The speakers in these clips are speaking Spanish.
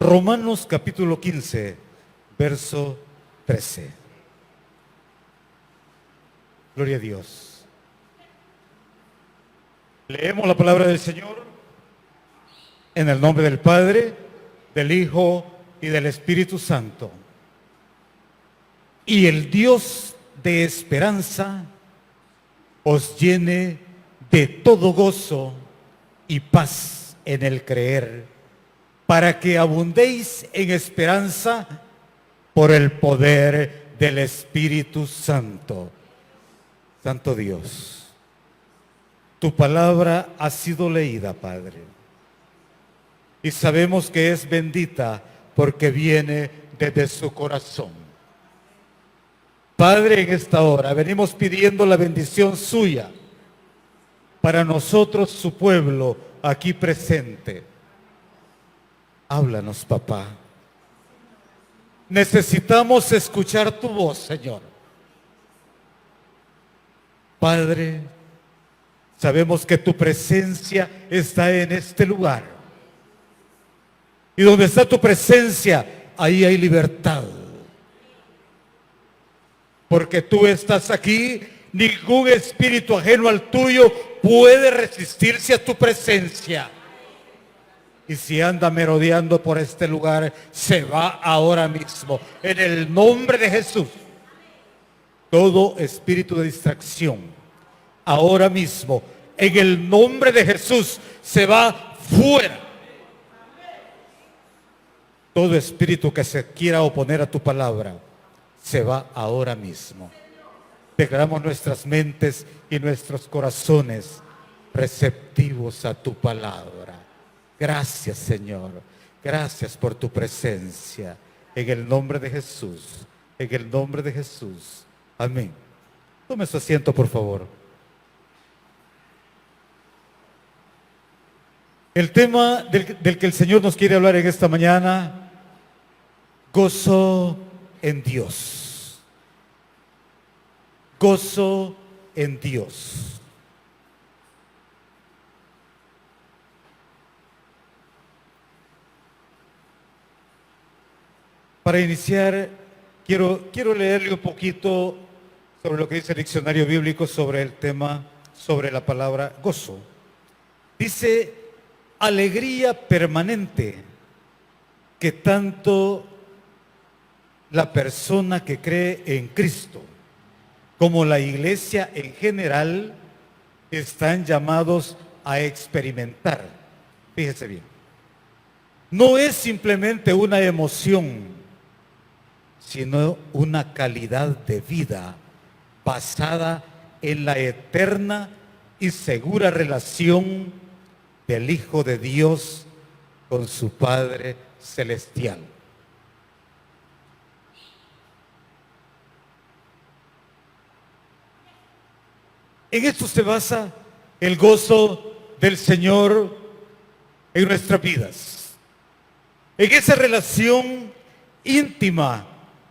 Romanos capítulo 15, verso 13. Gloria a Dios. Leemos la palabra del Señor en el nombre del Padre, del Hijo y del Espíritu Santo. Y el Dios de esperanza os llene de todo gozo y paz en el creer, para que abundéis en esperanza por el poder del Espíritu Santo. Santo Dios, tu palabra ha sido leída, Padre, y sabemos que es bendita porque viene desde su corazón. Padre, en esta hora venimos pidiendo la bendición suya para nosotros, su pueblo, aquí presente. Háblanos, papá. Necesitamos escuchar tu voz, Señor. Padre, sabemos que tu presencia está en este lugar. Y donde está tu presencia, ahí hay libertad. Porque tú estás aquí, ningún espíritu ajeno al tuyo puede resistirse a tu presencia. Y si anda merodeando por este lugar, se va ahora mismo. En el nombre de Jesús. Todo espíritu de distracción, ahora mismo, en el nombre de Jesús, se va fuera. Todo espíritu que se quiera oponer a tu palabra, se va ahora mismo. Declaramos nuestras mentes y nuestros corazones receptivos a tu palabra. Gracias, Señor. Gracias por tu presencia. En el nombre de Jesús. En el nombre de Jesús. Amén. Tome su asiento, por favor. El tema del que el Señor nos quiere hablar en esta mañana: gozo en Dios. Gozo en Dios. Para iniciar, quiero leerle un poquito sobre lo que dice el diccionario bíblico sobre el tema, sobre la palabra gozo. Dice: alegría permanente que tanto la persona que cree en Cristo como la iglesia en general están llamados a experimentar. Fíjese bien. No es simplemente una emoción, sino una calidad de vida basada en la eterna y segura relación del Hijo de Dios con su Padre Celestial. En esto se basa el gozo del Señor en nuestras vidas. En esa relación íntima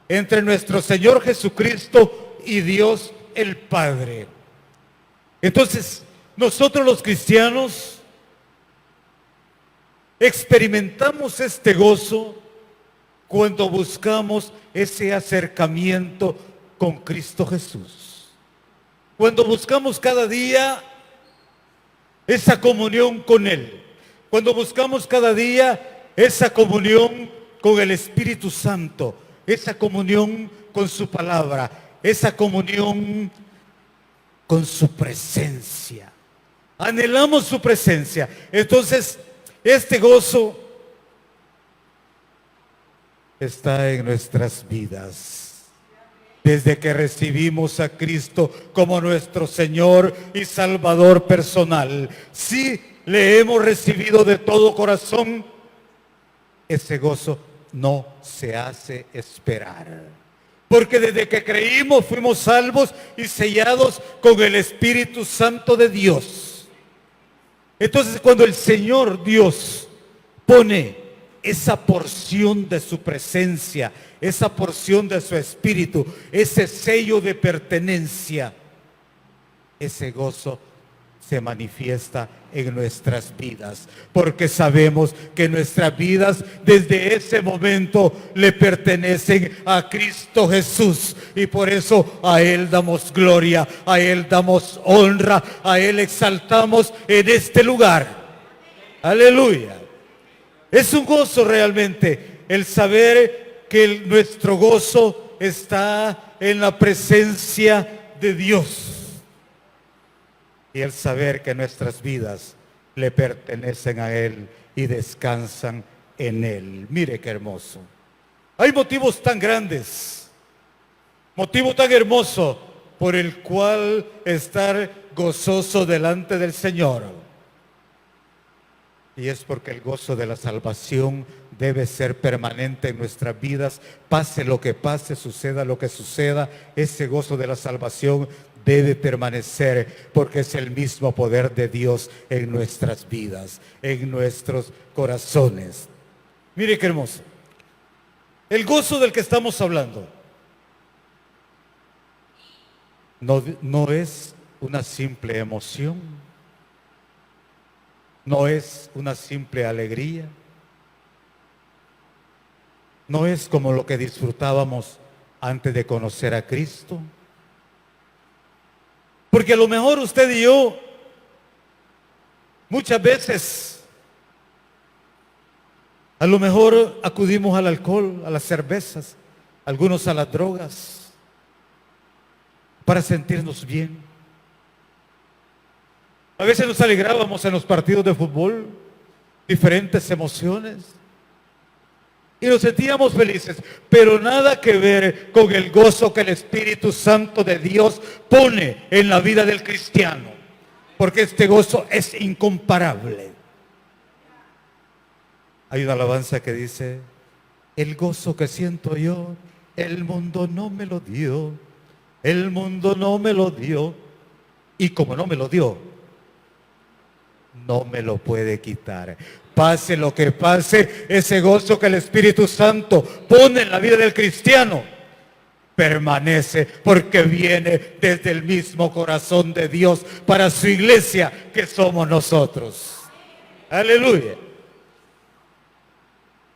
entre nuestro Señor Jesucristo y Dios el Padre. Entonces, nosotros los cristianos experimentamos este gozo cuando buscamos ese acercamiento con Cristo Jesús. Cuando buscamos cada día esa comunión con Él. Cuando buscamos cada día esa comunión con el Espíritu Santo. Esa comunión con su palabra. Esa comunión con su presencia. Anhelamos su presencia. Entonces, este gozo está en nuestras vidas. Desde que recibimos a Cristo como nuestro Señor y Salvador personal. Si le hemos recibido de todo corazón, ese gozo no se hace esperar. Porque desde que creímos fuimos salvos y sellados con el Espíritu Santo de Dios. Entonces, cuando el Señor Dios pone esa porción de su presencia, esa porción de su espíritu, ese sello de pertenencia, ese gozo se manifiesta en nuestras vidas, porque sabemos que nuestras vidas desde ese momento le pertenecen a Cristo Jesús, y por eso a Él damos gloria, a Él damos honra, a Él exaltamos en este lugar. Aleluya. Es un gozo realmente el saber que nuestro gozo está en la presencia de Dios. Y el saber que nuestras vidas le pertenecen a Él y descansan en Él. Mire qué hermoso. Hay motivos tan grandes, motivo tan hermoso por el cual estar gozoso delante del Señor. Y es porque el gozo de la salvación debe ser permanente en nuestras vidas. Pase lo que pase, suceda lo que suceda, ese gozo de la salvación debe permanecer, porque es el mismo poder de Dios en nuestras vidas, en nuestros corazones. Mire qué hermoso. El gozo del que estamos hablando no es una simple emoción, no es una simple alegría, no es como lo que disfrutábamos antes de conocer a Cristo. Porque a lo mejor usted y yo muchas veces a lo mejor acudimos al alcohol, a las cervezas, algunos a las drogas, para sentirnos bien. A veces nos alegrábamos en los partidos de fútbol, diferentes emociones, y nos sentíamos felices, pero nada que ver con el gozo que el Espíritu Santo de Dios pone en la vida del cristiano, porque este gozo es incomparable. Hay una alabanza que dice: el gozo que siento yo, el mundo no me lo dio, el mundo no me lo dio, y como no me lo dio, no me lo puede quitar. Pase lo que pase, ese gozo que el Espíritu Santo pone en la vida del cristiano permanece, porque viene desde el mismo corazón de Dios para su iglesia, que somos nosotros. Aleluya.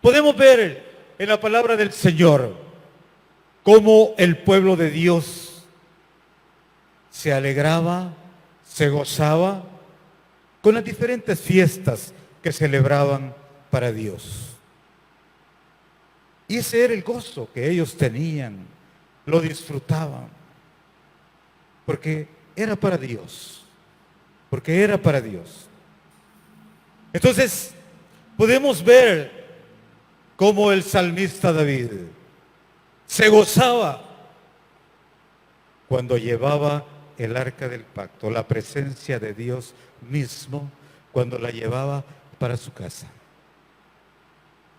Podemos ver en la palabra del Señor cómo el pueblo de Dios se alegraba, se gozaba con las diferentes fiestas que celebraban para Dios. Y ese era el gozo que ellos tenían, lo disfrutaban, porque era para Dios, porque era para Dios. Entonces, podemos ver cómo el salmista David se gozaba cuando llevaba el arca del pacto, la presencia de Dios mismo, cuando la llevaba para su casa.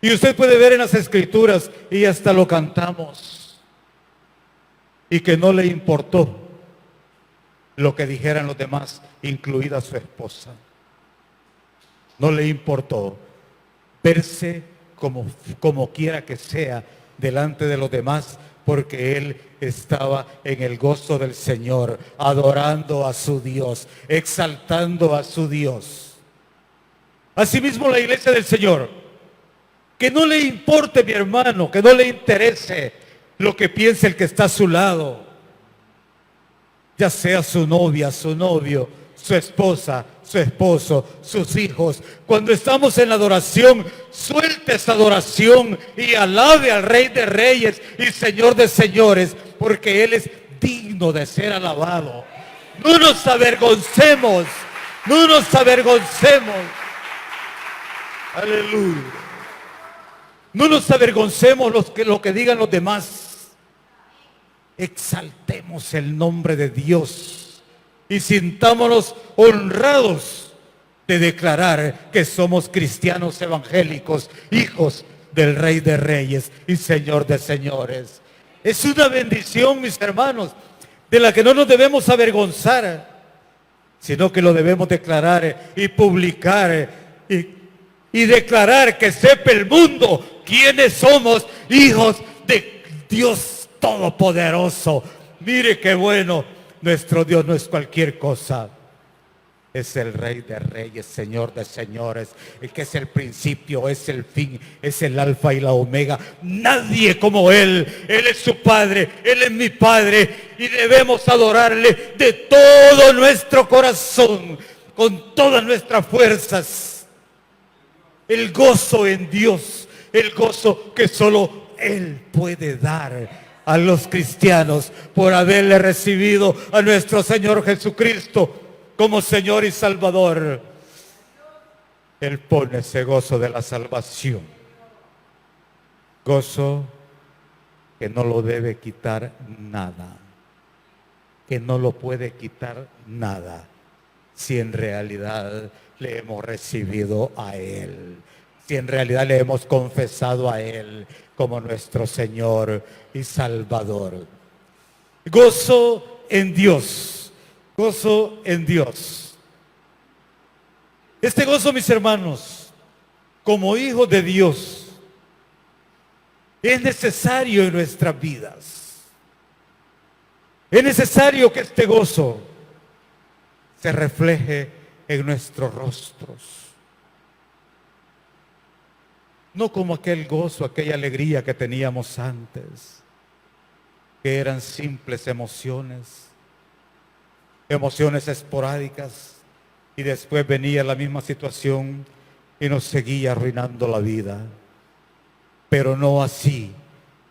Y usted puede ver en las escrituras, y hasta lo cantamos, y que no le importó lo que dijeran los demás, incluida su esposa. No le importó verse como quiera que sea delante de los demás, porque él estaba en el gozo del Señor, adorando a su Dios, exaltando a su Dios. Asimismo, la iglesia del Señor, que no le importe, mi hermano, que no le interese lo que piense el que está a su lado, ya sea su novia, su novio, su esposa, su esposo, sus hijos. Cuando estamos en la adoración, suelte esa adoración y alabe al Rey de Reyes y Señor de Señores, porque Él es digno de ser alabado. No nos avergoncemos, no nos avergoncemos. Aleluya. No nos avergoncemos lo que digan los demás. Exaltemos el nombre de Dios y sintámonos honrados de declarar que somos cristianos evangélicos, hijos del Rey de Reyes y Señor de Señores. Es una bendición, mis hermanos, de la que no nos debemos avergonzar, sino que lo debemos declarar y publicar y declarar, que sepa el mundo quiénes somos, hijos de Dios Todopoderoso. Mire qué bueno, nuestro Dios no es cualquier cosa. Es el Rey de Reyes, Señor de Señores, el que es el principio, es el fin, es el alfa y la omega. Nadie como Él. Él es su Padre, Él es mi Padre, y debemos adorarle de todo nuestro corazón, con todas nuestras fuerzas. El gozo en Dios, el gozo que solo Él puede dar a los cristianos por haberle recibido a nuestro Señor Jesucristo como Señor y Salvador. Él pone ese gozo de la salvación. Gozo que no lo debe quitar nada. Que no lo puede quitar nada. Si en realidad le hemos recibido a Él. Si en realidad le hemos confesado a Él como nuestro Señor y Salvador. Gozo en Dios. Gozo en Dios. Este gozo, mis hermanos, como hijos de Dios, es necesario en nuestras vidas. Es necesario que este gozo se refleje en nuestros rostros. No como aquel gozo, aquella alegría que teníamos antes, que eran simples emociones esporádicas, y después venía la misma situación y nos seguía arruinando la vida. Pero no así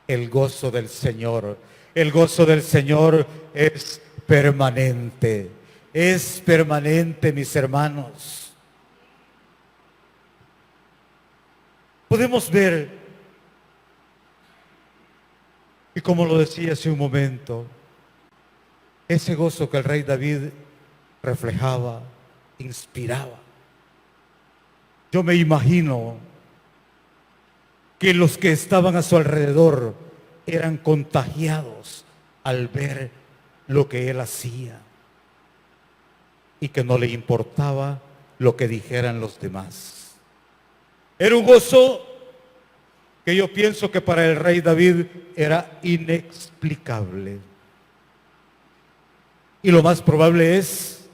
el gozo del Señor. El gozo del Señor es permanente. Es permanente, mis hermanos. Podemos ver, y como lo decía hace un momento, ese gozo que el rey David reflejaba, inspiraba. Yo me imagino que los que estaban a su alrededor eran contagiados al ver lo que él hacía y que no le importaba lo que dijeran los demás. Era un gozo que yo pienso que para el rey David era inexplicable. Y lo más probable es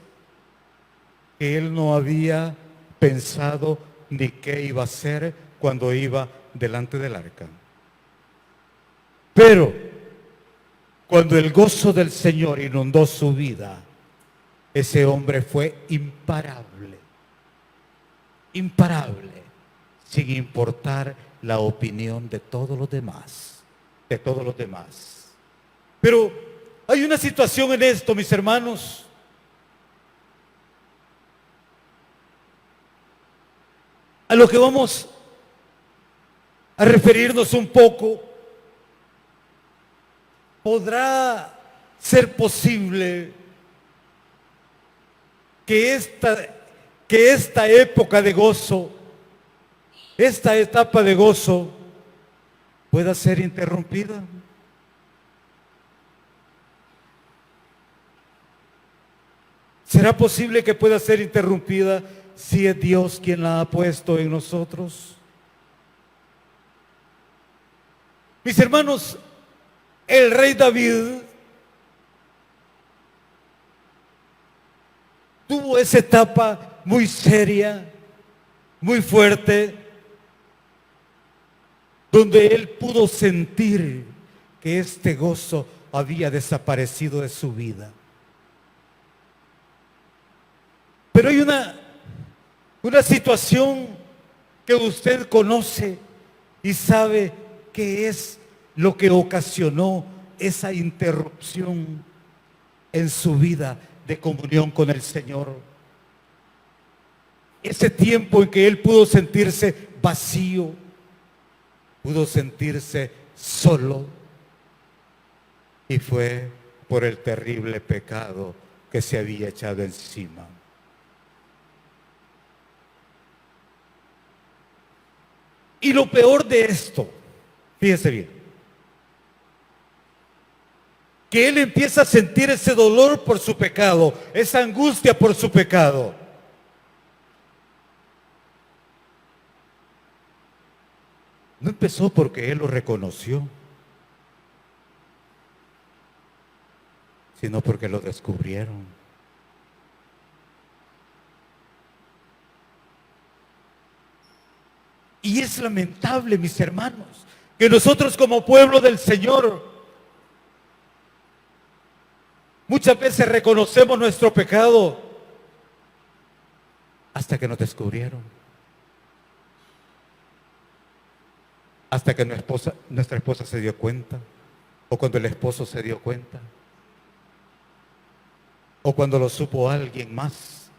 que él no había pensado ni qué iba a hacer cuando iba delante del arca. Pero cuando el gozo del Señor inundó su vida, ese hombre fue imparable, imparable, sin importar la opinión de todos los demás, de todos los demás. Pero hay una situación en esto, mis hermanos. A lo que vamos a referirnos un poco. ¿Podrá ser posible que esta época de gozo, esta etapa de gozo, pueda ser interrumpida? ¿Será posible que pueda ser interrumpida si es Dios quien la ha puesto en nosotros? Mis hermanos, el rey David tuvo esa etapa muy seria, muy fuerte, donde él pudo sentir que este gozo había desaparecido de su vida. Pero hay una situación que usted conoce y sabe qué es lo que ocasionó esa interrupción en su vida de comunión con el Señor. Ese tiempo en que él pudo sentirse vacío, pudo sentirse solo, y fue por el terrible pecado que se había echado encima. Y lo peor de esto, fíjese bien, que él empieza a sentir ese dolor por su pecado, esa angustia por su pecado. No empezó porque él lo reconoció, sino porque lo descubrieron. Y es lamentable, mis hermanos, que nosotros como pueblo del Señor muchas veces reconocemos nuestro pecado hasta que nos descubrieron, hasta que nuestra esposa se dio cuenta, o cuando el esposo se dio cuenta, o cuando lo supo alguien más,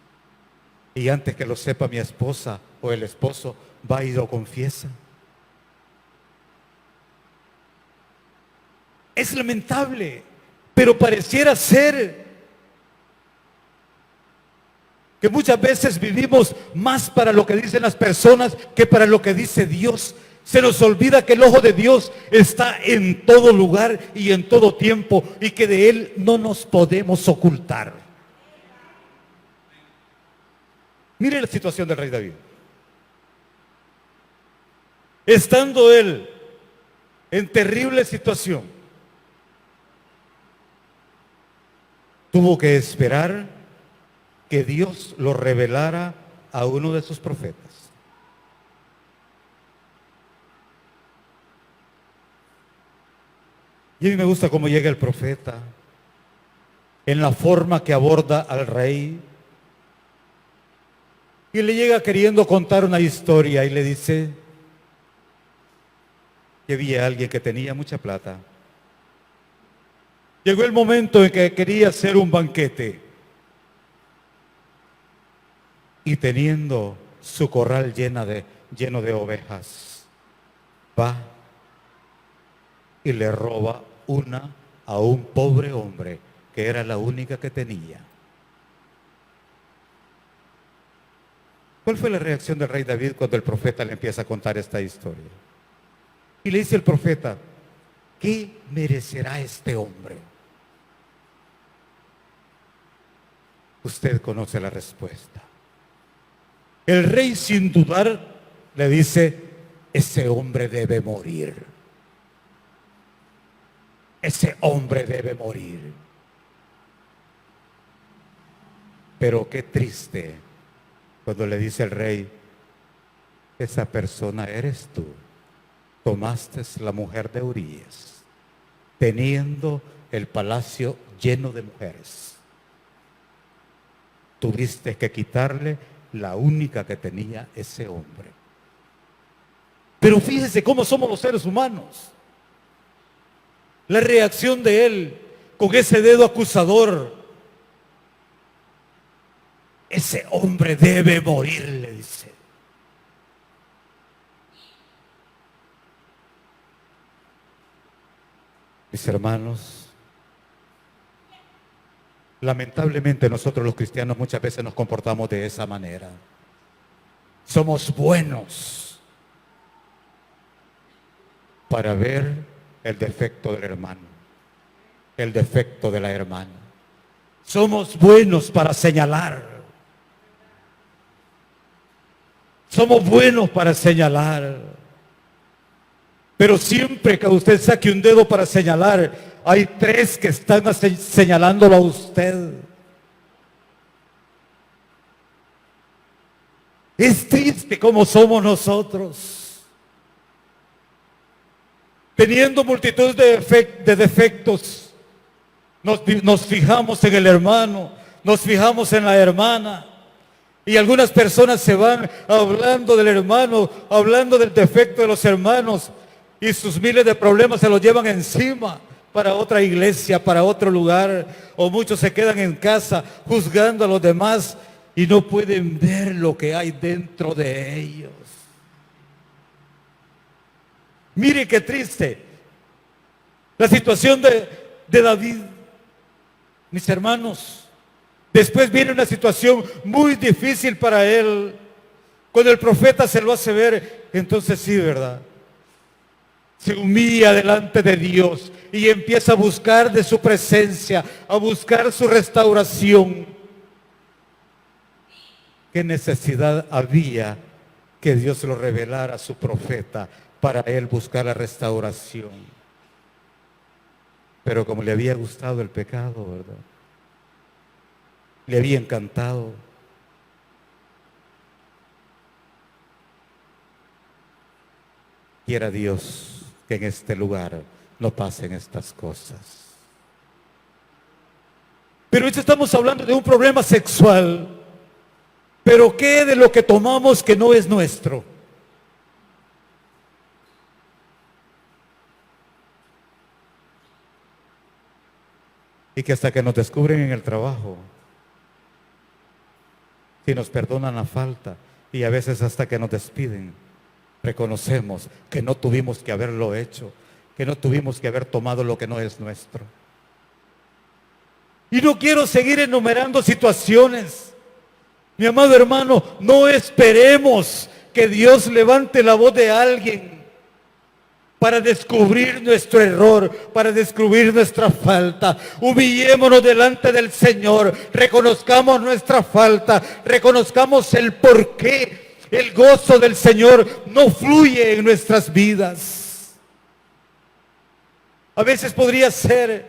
y antes que lo sepa mi esposa o el esposo, va y lo confiesa. Es lamentable, pero pareciera ser que muchas veces vivimos más para lo que dicen las personas que para lo que dice Dios. Se nos olvida que el ojo de Dios está en todo lugar y en todo tiempo y que de Él no nos podemos ocultar. Mire la situación del rey David. Estando él en terrible situación, tuvo que esperar que Dios lo revelara a uno de sus profetas. Y a mí me gusta cómo llega el profeta, en la forma que aborda al rey, y le llega queriendo contar una historia y le dice que había alguien que tenía mucha plata. Llegó el momento en que quería hacer un banquete y teniendo su corral lleno de ovejas, va y le roba una a un pobre hombre que era la única que tenía. ¿Cuál fue la reacción del rey David cuando el profeta le empieza a contar esta historia? Y le dice el profeta, ¿qué merecerá este hombre? Usted conoce la respuesta. El rey, sin dudar, le dice, ese hombre debe morir. Ese hombre debe morir. Pero qué triste cuando le dice el rey, esa persona eres tú. Tomaste la mujer de Urías, teniendo el palacio lleno de mujeres. Tuviste que quitarle la única que tenía ese hombre. Pero fíjese cómo somos los seres humanos. La reacción de él con ese dedo acusador. Ese hombre debe morir, le dice. Mis hermanos, lamentablemente nosotros los cristianos muchas veces nos comportamos de esa manera. Somos buenos para ver el defecto del hermano, el defecto de la hermana. Somos buenos para señalar. Somos buenos para señalar. Pero siempre que usted saque un dedo para señalar, hay tres que están señalándolo a usted. Es triste como somos nosotros. Teniendo multitud de defectos, nos fijamos en el hermano, nos fijamos en la hermana. Y algunas personas se van hablando del hermano, hablando del defecto de los hermanos. Y sus miles de problemas se los llevan encima para otra iglesia, para otro lugar. O muchos se quedan en casa juzgando a los demás y no pueden ver lo que hay dentro de ellos. Mire qué triste la situación de David, mis hermanos. Después viene una situación muy difícil para él. Cuando el profeta se lo hace ver, entonces sí, ¿verdad? Se humilla delante de Dios y empieza a buscar de su presencia, a buscar su restauración. ¿Qué necesidad había que Dios lo revelara a su profeta para él buscar la restauración? Pero como le había gustado el pecado, ¿verdad? Le había encantado. Quiera Dios que en este lugar no pasen estas cosas. Pero hoy estamos hablando de un problema sexual. Pero ¿qué de lo que tomamos que no es nuestro? Y que hasta que nos descubren en el trabajo, si nos perdonan la falta, y a veces hasta que nos despiden, reconocemos que no tuvimos que haberlo hecho, que no tuvimos que haber tomado lo que no es nuestro. Y no quiero seguir enumerando situaciones. Mi amado hermano, no esperemos que Dios levante la voz de alguien para descubrir nuestro error, para descubrir nuestra falta. Humillémonos delante del Señor, reconozcamos nuestra falta, reconozcamos el por qué el gozo del Señor no fluye en nuestras vidas. A veces podría ser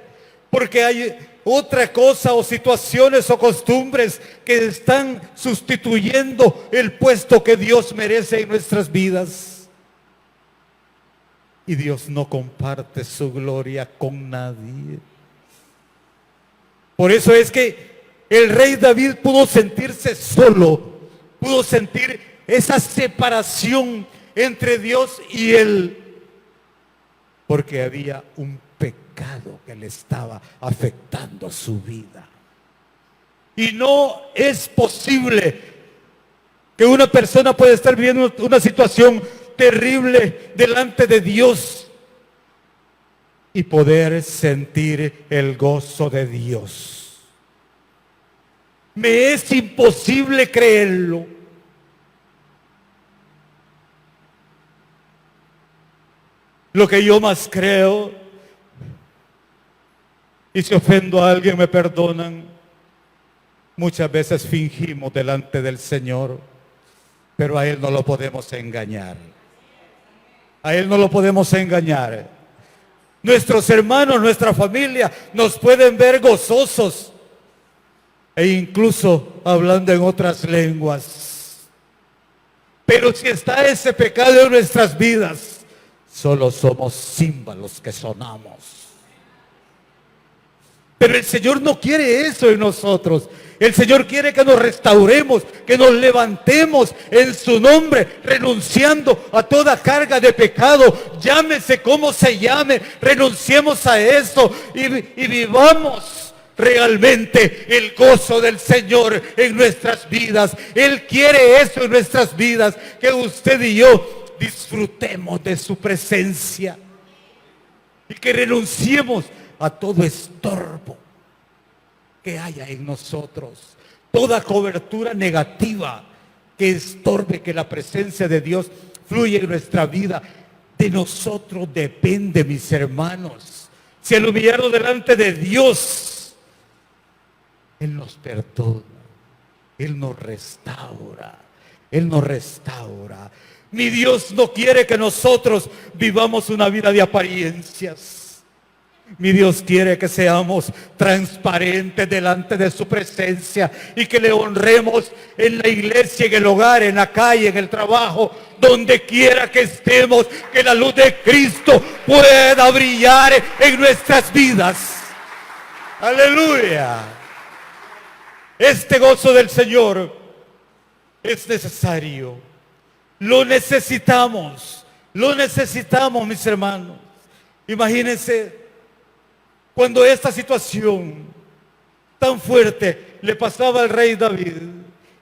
porque hay otra cosa o situaciones o costumbres que están sustituyendo el puesto que Dios merece en nuestras vidas. Y Dios no comparte su gloria con nadie. Por eso es que el rey David pudo sentirse solo, pudo sentir esa separación entre Dios y él, porque había un pecado que le estaba afectando su vida. Y no es posible que una persona pueda estar viviendo una situación terrible delante de Dios y poder sentir el gozo de Dios. Me es imposible creerlo. Lo que yo más creo, y si ofendo a alguien me perdonan, muchas veces fingimos delante del Señor, pero a Él no lo podemos engañar. A Él no lo podemos engañar. Nuestros hermanos, nuestra familia nos pueden ver gozosos e incluso hablando en otras lenguas. Pero si está ese pecado en nuestras vidas, solo somos címbalos que sonamos. Pero el Señor no quiere eso en nosotros. El Señor quiere que nos restauremos, que nos levantemos en su nombre, renunciando a toda carga de pecado. Llámese como se llame, renunciemos a eso y vivamos realmente el gozo del Señor en nuestras vidas. Él quiere eso en nuestras vidas, que usted y yo disfrutemos de su presencia y que renunciemos a todo estorbo que haya en nosotros, toda cobertura negativa que estorbe que la presencia de Dios fluya en nuestra vida. De nosotros depende, mis hermanos. Si al humillarnos delante de Dios, Él nos perdona, Él nos restaura, Él nos restaura. Mi Dios no quiere que nosotros vivamos una vida de apariencias. Mi Dios quiere que seamos transparentes delante de su presencia y que le honremos en la iglesia, en el hogar, en la calle, en el trabajo, donde quiera que estemos, que la luz de Cristo pueda brillar en nuestras vidas. Aleluya. Este gozo del Señor es necesario. Lo necesitamos, mis hermanos. Imagínense cuando esta situación tan fuerte le pasaba al rey David,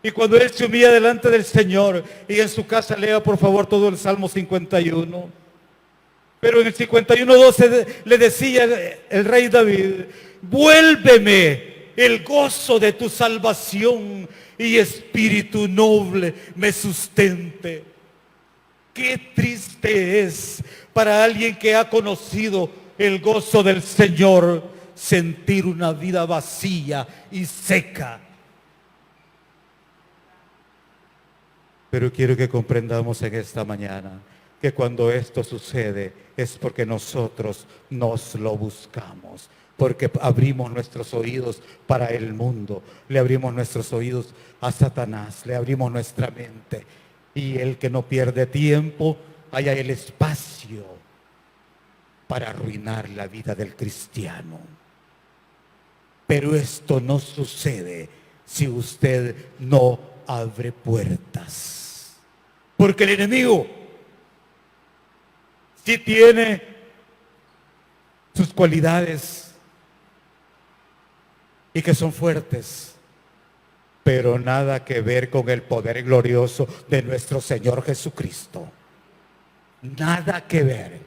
y cuando él se humilla delante del Señor, y en su casa lea por favor todo el Salmo 51. Pero en el 51:12 le decía el rey David: vuélveme el gozo de tu salvación, y espíritu noble me sustente. Qué triste es para alguien que ha conocido el gozo del Señor sentir una vida vacía y seca. Pero quiero que comprendamos en esta mañana que cuando esto sucede es porque nosotros nos lo buscamos, porque abrimos nuestros oídos para el mundo, le abrimos nuestros oídos a Satanás, le abrimos nuestra mente. Y el que no pierde tiempo, hay el espacio para arruinar la vida del cristiano. Pero esto no sucede si usted no abre puertas. Porque el enemigo sí tiene sus cualidades y que son fuertes, pero nada que ver con el poder glorioso de nuestro Señor Jesucristo. Nada que ver.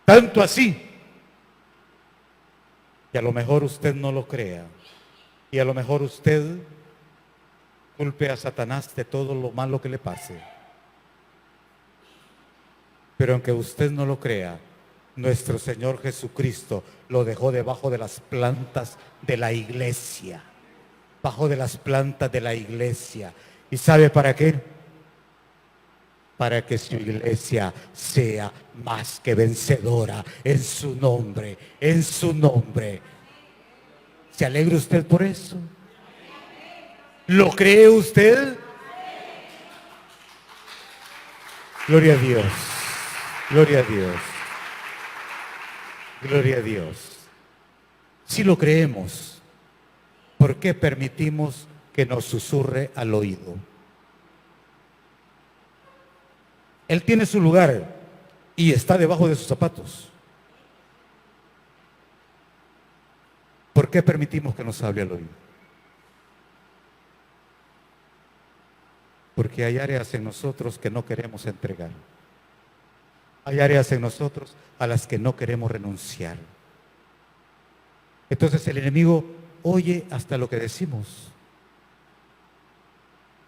Tanto así, y a lo mejor usted no lo crea, y a lo mejor usted culpe a Satanás de todo lo malo que le pase. Pero aunque usted no lo crea, nuestro Señor Jesucristo lo dejó debajo de las plantas de la iglesia. Bajo de las plantas de la iglesia. ¿Y sabe para qué? Para que su iglesia sea más que vencedora en su nombre, en su nombre. ¿Se alegra usted por eso? ¿Lo cree usted? Gloria a Dios, gloria a Dios, gloria a Dios. Si lo creemos, ¿por qué permitimos que nos susurre al oído? Él tiene su lugar y está debajo de sus zapatos. ¿Por qué permitimos que nos hable al oído? Porque hay áreas en nosotros que no queremos entregar. Hay áreas en nosotros a las que no queremos renunciar. Entonces el enemigo oye hasta lo que decimos.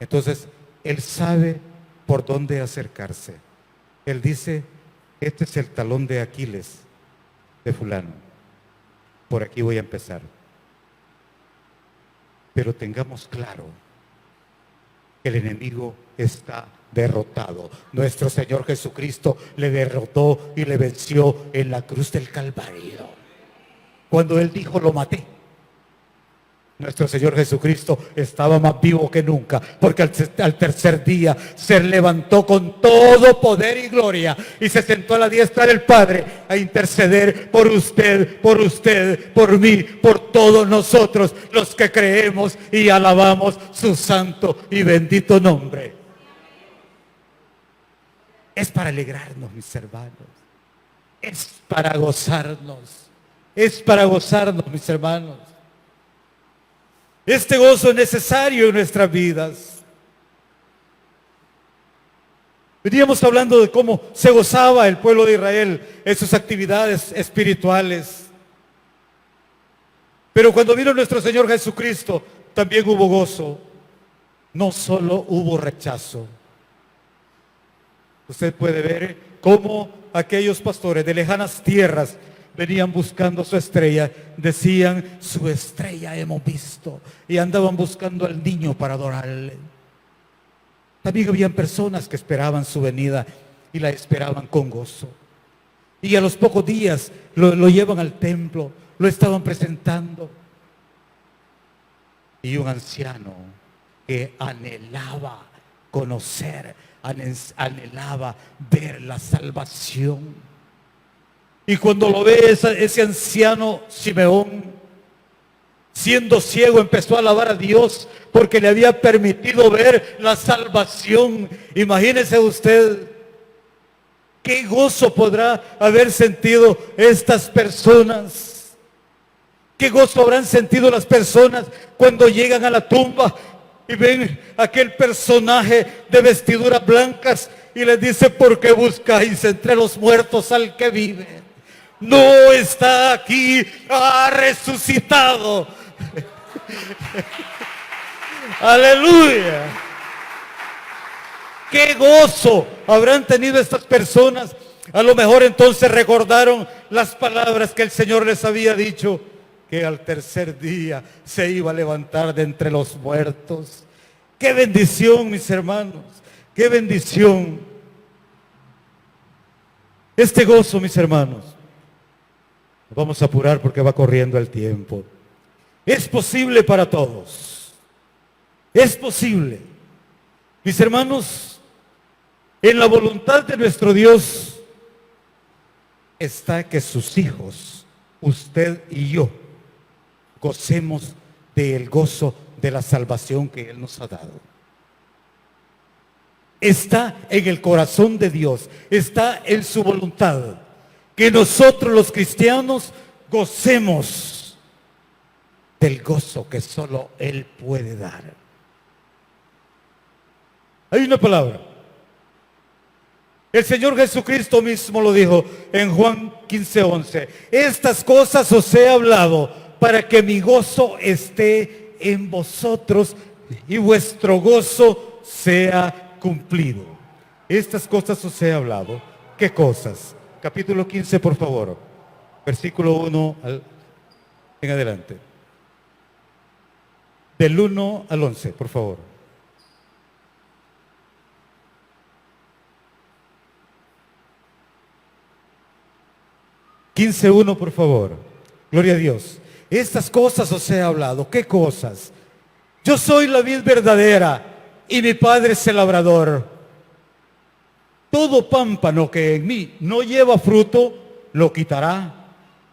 Entonces él sabe por dónde acercarse. Él dice, este es el talón de Aquiles de fulano. Por aquí voy a empezar. Pero tengamos claro que el enemigo está derrotado. Nuestro Señor Jesucristo le derrotó y le venció en la cruz del Calvario. Cuando Él dijo, lo maté, nuestro Señor Jesucristo estaba más vivo que nunca, porque al tercer día se levantó con todo poder y gloria y se sentó a la diestra del Padre a interceder por usted, por mí, por todos nosotros, los que creemos y alabamos su santo y bendito nombre. Es para alegrarnos, mis hermanos. Es para gozarnos. Es para gozarnos, mis hermanos. Este gozo es necesario en nuestras vidas. Veníamos hablando de cómo se gozaba el pueblo de Israel en sus actividades espirituales. Pero cuando vino nuestro Señor Jesucristo, también hubo gozo. No solo hubo rechazo. Usted puede ver cómo aquellos pastores de lejanas tierras venían buscando su estrella, decían, su estrella hemos visto, y andaban buscando al niño para adorarle. También habían personas que esperaban su venida y la esperaban con gozo. Y a los pocos días lo llevan al templo, lo estaban presentando. Y un anciano que anhelaba conocer, anhelaba ver la salvación. Y cuando lo ve ese anciano Simeón, siendo ciego, empezó a alabar a Dios porque le había permitido ver la salvación. Imagínese usted qué gozo podrá haber sentido estas personas. Qué gozo habrán sentido las personas cuando llegan a la tumba y ven aquel personaje de vestiduras blancas y les dice, ¿por qué buscáis entre los muertos al que vive? No está aquí, ha resucitado. Aleluya. Qué gozo habrán tenido estas personas. A lo mejor entonces recordaron las palabras que el Señor les había dicho, que al tercer día se iba a levantar de entre los muertos. Qué bendición, mis hermanos, qué bendición. Este gozo, mis hermanos, vamos a apurar porque va corriendo el tiempo. Es posible para todos. Es posible. Mis hermanos, En la voluntad de nuestro Dios está que sus hijos, usted y yo, gocemos del gozo de la salvación que Él nos ha dado. Está en el corazón de Dios, está en su voluntad, que nosotros los cristianos gocemos del gozo que solo Él puede dar. Hay una palabra. El Señor Jesucristo mismo lo dijo en Juan 15:11. Estas cosas os he hablado para que mi gozo esté en vosotros y vuestro gozo sea cumplido. Estas cosas os he hablado. ¿Qué cosas? Capítulo 15, por favor. Versículo 1 en adelante. Del 1 al 11, por favor. (15:1), por favor. Gloria a Dios. Estas cosas os he hablado. ¿Qué cosas? Yo soy la vid verdadera y mi Padre es el labrador. Todo pámpano que en mí no lleva fruto, lo quitará.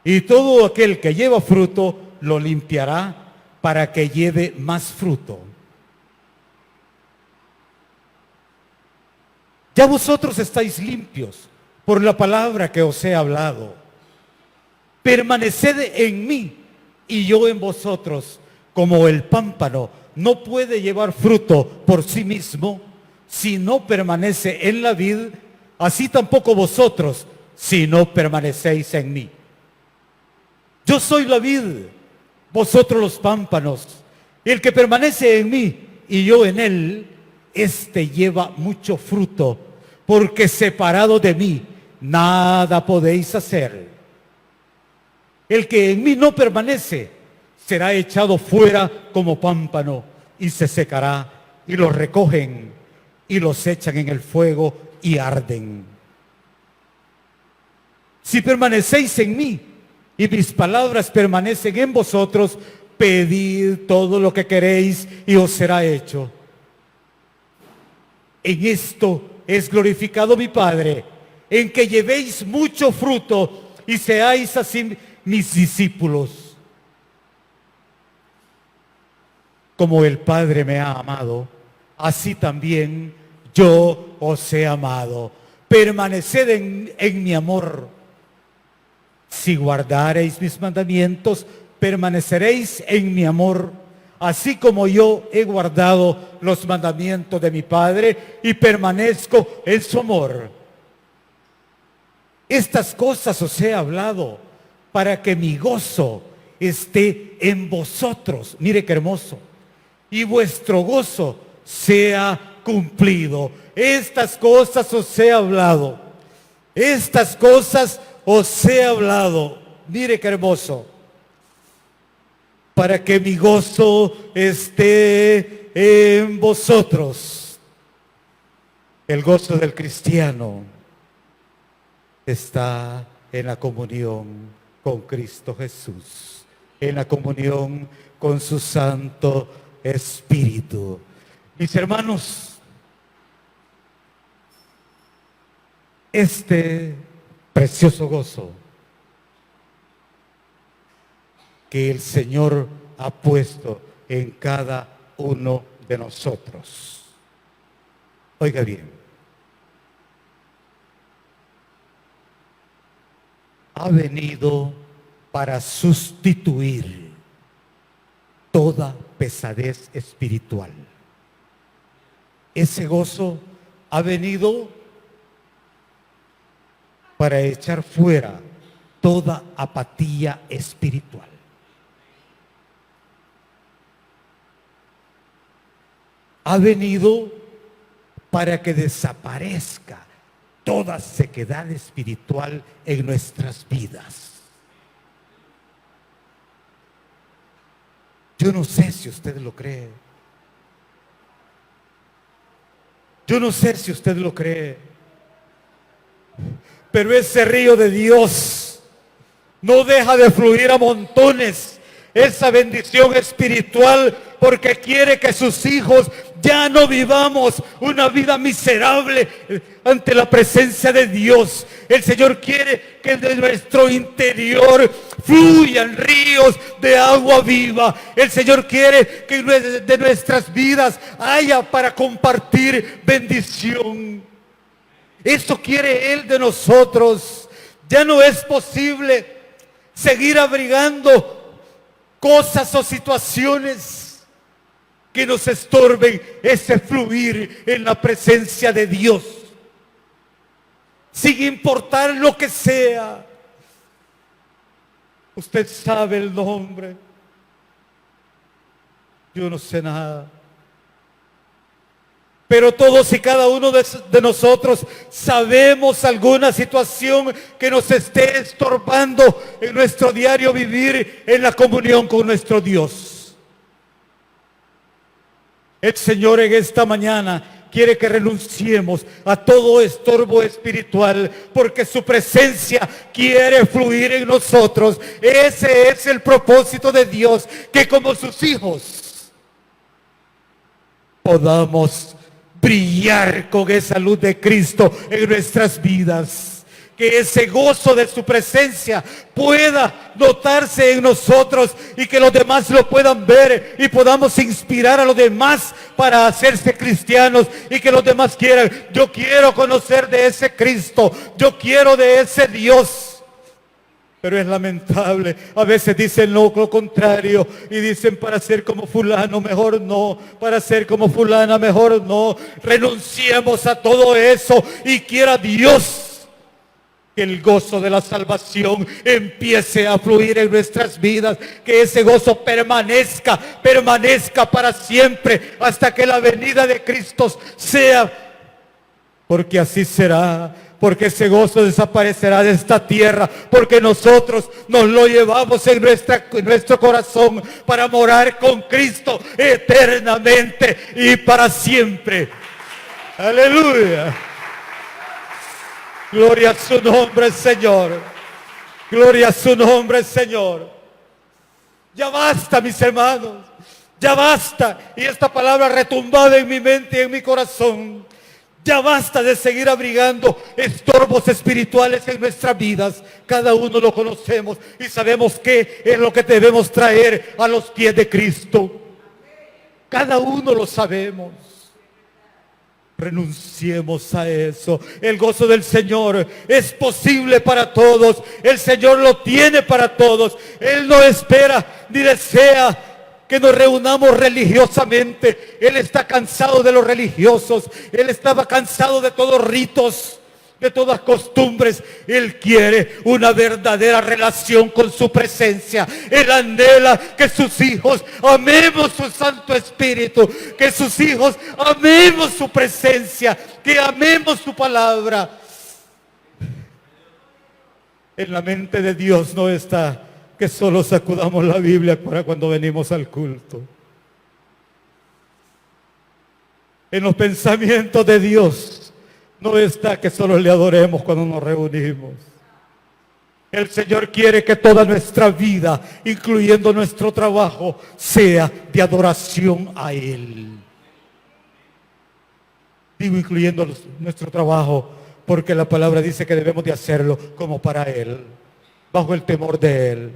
Y todo aquel que lleva fruto, lo limpiará para que lleve más fruto. Ya vosotros estáis limpios por la palabra que os he hablado. Permaneced en mí y yo en vosotros, como el pámpano no puede llevar fruto por sí mismo si no permanece en la vid, así tampoco vosotros si no permanecéis en mí. Yo soy la vid, vosotros los pámpanos. El que permanece en mí y yo en él, éste lleva mucho fruto, porque separado de mí nada podéis hacer. El que en mí no permanece será echado fuera como pámpano y se secará, y los recogen y los echan en el fuego y arden. Si permanecéis en mí y mis palabras permanecen en vosotros, pedid todo lo que queréis y os será hecho. En esto es glorificado mi Padre, en que llevéis mucho fruto y seáis así mis discípulos. Como el Padre me ha amado, así también yo os he amado. Permaneced en mi amor. Si guardareis mis mandamientos, permaneceréis en mi amor, así como yo he guardado los mandamientos de mi Padre y permanezco en su amor. Estas cosas os he hablado para que mi gozo esté en vosotros. Mire qué hermoso. Y vuestro gozo sea cumplido. Estas cosas os he hablado. Estas cosas os he hablado. Mire qué hermoso. Para que mi gozo esté en vosotros. El gozo del cristiano está en la comunión con Cristo Jesús, en la comunión con su Santo Espíritu. Mis hermanos, este precioso gozo que el Señor ha puesto en cada uno de nosotros. Oiga bien, ha venido para sustituir toda pesadez espiritual. Ese gozo ha venido para echar fuera toda apatía espiritual. Ha venido para que desaparezca toda sequedad espiritual en nuestras vidas. Yo no sé si usted lo cree. Yo no sé si usted lo cree. Pero ese río de Dios no deja de fluir a montones. Esa bendición espiritual, porque quiere que sus hijos Ya no vivamos una vida miserable ante la presencia de Dios. El Señor quiere que de nuestro interior fluyan ríos de agua viva. El Señor quiere que de nuestras vidas haya para compartir bendición. Eso quiere Él de nosotros. Ya no es posible seguir abrigando cosas o situaciones que nos estorben ese fluir en la presencia de Dios, sin importar lo que sea. Usted sabe el nombre, yo no sé nada, pero todos y cada uno de nosotros sabemos alguna situación que nos esté estorbando en nuestro diario vivir en la comunión con nuestro Dios. El Señor en esta mañana quiere que renunciemos a todo estorbo espiritual, porque su presencia quiere fluir en nosotros. Ese es el propósito de Dios, que como sus hijos podamos brillar con esa luz de Cristo en nuestras vidas. Que ese gozo de su presencia pueda notarse en nosotros y que los demás lo puedan ver y podamos inspirar a los demás para hacerse cristianos y que los demás quieran: yo quiero conocer de ese Cristo, yo quiero de ese Dios. Pero es lamentable, a veces dicen lo contrario y dicen: para ser como fulano mejor no, para ser como fulana mejor no. Renunciemos a todo eso y quiera Dios que el gozo de la salvación empiece a fluir en nuestras vidas, que ese gozo permanezca para siempre, hasta que la venida de Cristo sea, porque así será, porque ese gozo desaparecerá de esta tierra, porque nosotros nos lo llevamos en nuestro corazón para morar con Cristo eternamente y para siempre. Aleluya. Gloria a su nombre, Señor. Gloria a su nombre, Señor. Ya basta, mis hermanos. Ya basta. Y esta palabra retumbada en mi mente y en mi corazón. Ya basta de seguir abrigando estorbos espirituales en nuestras vidas. Cada uno lo conocemos y sabemos qué es lo que debemos traer a los pies de Cristo. Cada uno lo sabemos. Renunciemos a eso. El gozo del Señor es posible para todos. El Señor lo tiene para todos. Él no espera ni desea que nos reunamos religiosamente. Él está cansado de los religiosos. Él estaba cansado de todos ritos, de todas costumbres. Él quiere una verdadera relación con su presencia. Él anhela que sus hijos amemos su Santo Espíritu, que sus hijos amemos su presencia, que amemos su palabra. En la mente de Dios no está que solo sacudamos la Biblia para cuando venimos al culto. En los pensamientos de Dios no está que solo le adoremos cuando nos reunimos. El Señor quiere que toda nuestra vida, incluyendo nuestro trabajo, sea de adoración a Él. Digo incluyendo nuestro trabajo, porque la palabra dice que debemos de hacerlo como para Él, bajo el temor de Él,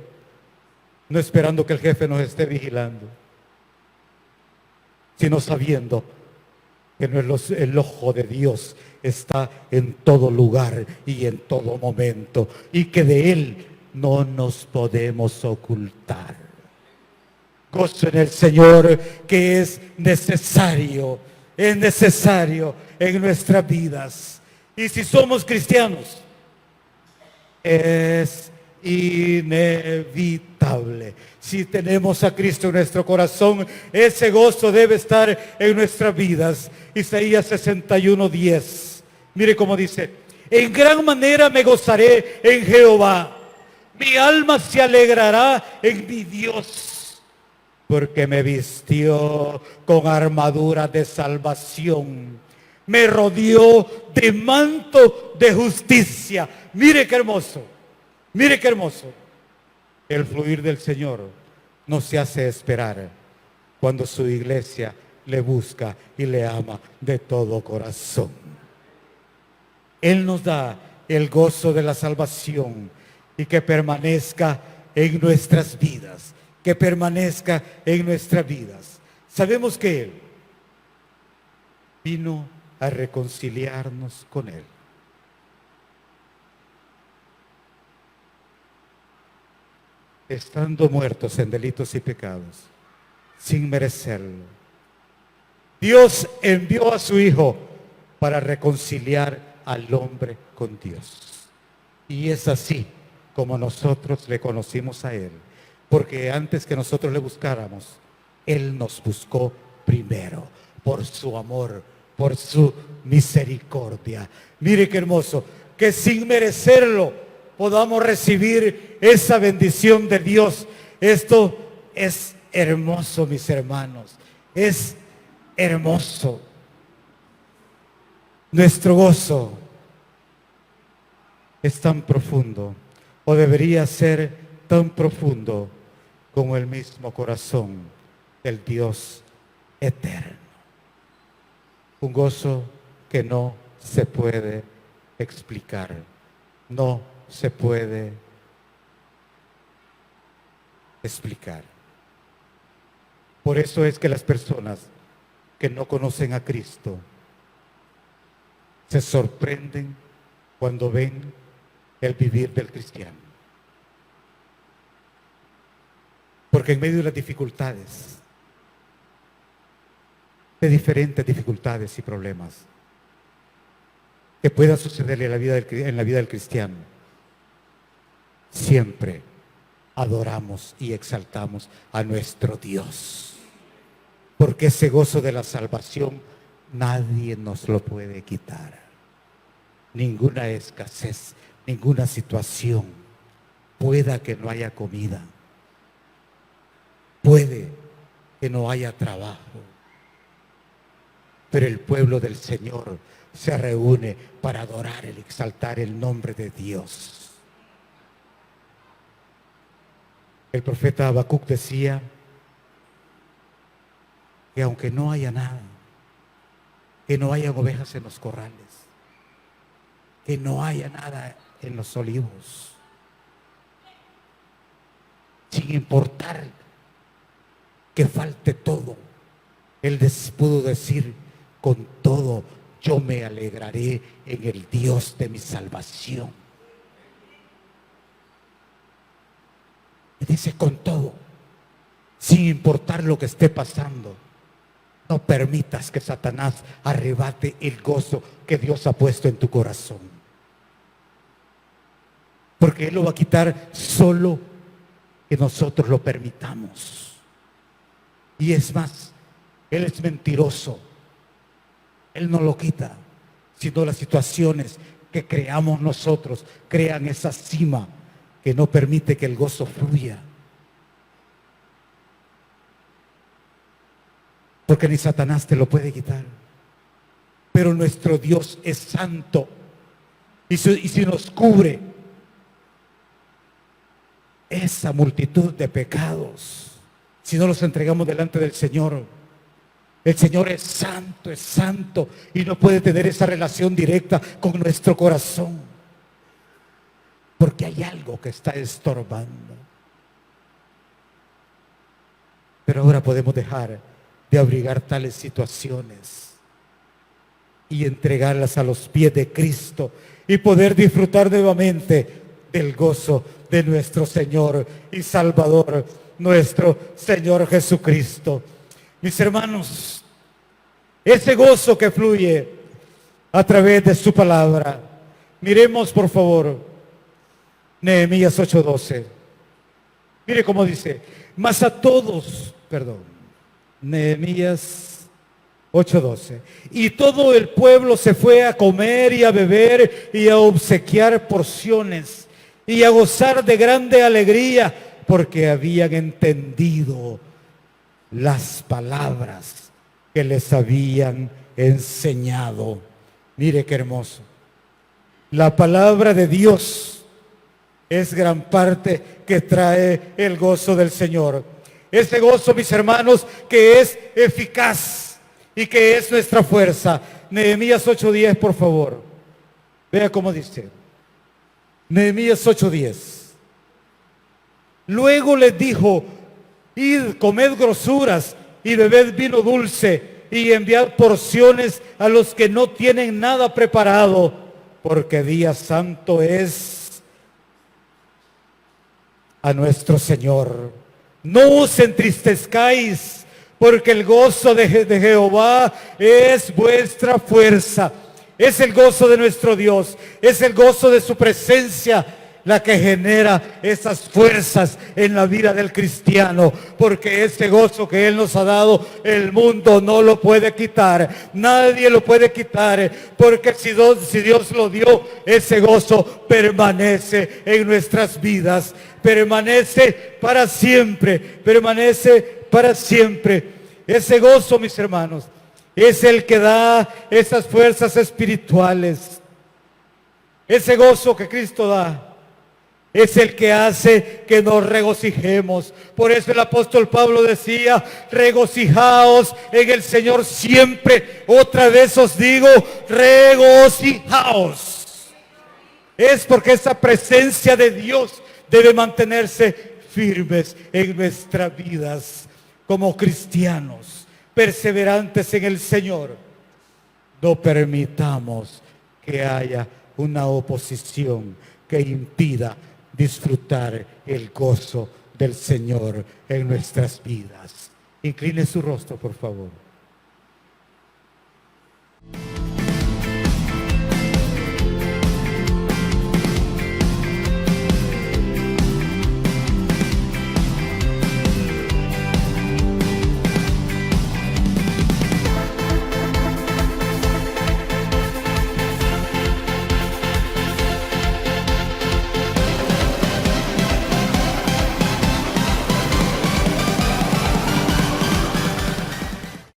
no esperando que el jefe nos esté vigilando, sino sabiendo que el ojo de Dios está en todo lugar y en todo momento, y que de Él no nos podemos ocultar. Gozo en el Señor, que es necesario en nuestras vidas. Y si somos cristianos, es inevitable. Si tenemos a Cristo en nuestro corazón, ese gozo debe estar en nuestras vidas. Isaías 61:10. Mire cómo dice: en gran manera me gozaré en Jehová. Mi alma se alegrará en mi Dios, porque me vistió con armadura de salvación. Me rodeó de manto de justicia. Mire qué hermoso. Mire qué hermoso. El fluir del Señor no se hace esperar cuando su iglesia le busca y le ama de todo corazón. Él nos da el gozo de la salvación y que permanezca en nuestras vidas, que permanezca en nuestras vidas. Sabemos que Él vino a reconciliarnos con Él. Estando muertos en delitos y pecados, sin merecerlo, Dios envió a su Hijo para reconciliar al hombre con Dios. Y es así como nosotros le conocimos a Él, porque antes que nosotros le buscáramos, Él nos buscó primero, por su amor, por su misericordia. Mire qué hermoso, que sin merecerlo podamos recibir esa bendición de Dios. Esto es hermoso, mis hermanos, es hermoso. Nuestro gozo es tan profundo, o debería ser tan profundo, como el mismo corazón del Dios eterno. Un gozo que no se puede explicar, no se puede explicar. Por eso es que las personas que no conocen a Cristo se sorprenden cuando ven el vivir del cristiano. Porque en medio de las dificultades, de diferentes dificultades y problemas que puedan suceder en la vida del cristiano, siempre adoramos y exaltamos a nuestro Dios. Porque ese gozo de la salvación nadie nos lo puede quitar. Ninguna escasez, ninguna situación. Pueda que no haya comida, puede que no haya trabajo, pero el pueblo del Señor se reúne para adorar y exaltar el nombre de Dios. El profeta Habacuc decía que aunque no haya nada, que no haya ovejas en los corrales, que no haya nada en los olivos, sin importar que falte todo, él pudo decir: con todo yo me alegraré en el Dios de mi salvación. Y dice: con todo, sin importar lo que esté pasando, no permitas que Satanás arrebate el gozo que Dios ha puesto en tu corazón. Porque Él lo va a quitar solo que nosotros lo permitamos. Y es más, Él es mentiroso. Él no lo quita, sino las situaciones que creamos nosotros crean esa cima que no permite que el gozo fluya. Porque ni Satanás te lo puede quitar. Pero nuestro Dios es santo. Y si nos cubre esa multitud de pecados, si no los entregamos delante del Señor, el Señor es santo y no puede tener esa relación directa con nuestro corazón. Porque hay algo que está estorbando. Pero ahora podemos dejar de abrigar tales situaciones y entregarlas a los pies de Cristo y poder disfrutar nuevamente del gozo de nuestro Señor y Salvador, nuestro Señor Jesucristo. Mis hermanos, ese gozo que fluye a través de su palabra. Miremos por favor Nehemías 8:12. Mire cómo dice: mas a todos, Nehemías 8:12. Y todo el pueblo se fue a comer y a beber y a obsequiar porciones y a gozar de grande alegría, porque habían entendido las palabras que les habían enseñado. Mire qué hermoso. La palabra de Dios es gran parte que trae el gozo del Señor. Ese gozo, mis hermanos, que es eficaz, y que es nuestra fuerza. Nehemías 8:10, por favor. Vea cómo dice. Nehemías 8:10. Luego les dijo: id, comed grosuras y bebed vino dulce y enviad porciones a los que no tienen nada preparado, porque día santo es a nuestro Señor. No os entristezcáis, porque el gozo de Jehová es vuestra fuerza. Es el gozo de nuestro Dios, es el gozo de su presencia la que genera esas fuerzas en la vida del cristiano, porque ese gozo que Él nos ha dado, el mundo no lo puede quitar, nadie lo puede quitar, porque si Dios lo dio, ese gozo permanece en nuestras vidas, permanece para siempre, permanece para siempre. Ese gozo, mis hermanos, es el que da esas fuerzas espirituales. Ese gozo que Cristo da es el que hace que nos regocijemos. Por eso el apóstol Pablo decía: regocijaos en el Señor siempre. Otra vez os digo, regocijaos. Es porque esa presencia de Dios debe mantenerse firmes en nuestras vidas como cristianos, perseverantes en el Señor. No permitamos que haya una oposición que impida disfrutar el gozo del Señor en nuestras vidas. Incline su rostro, por favor.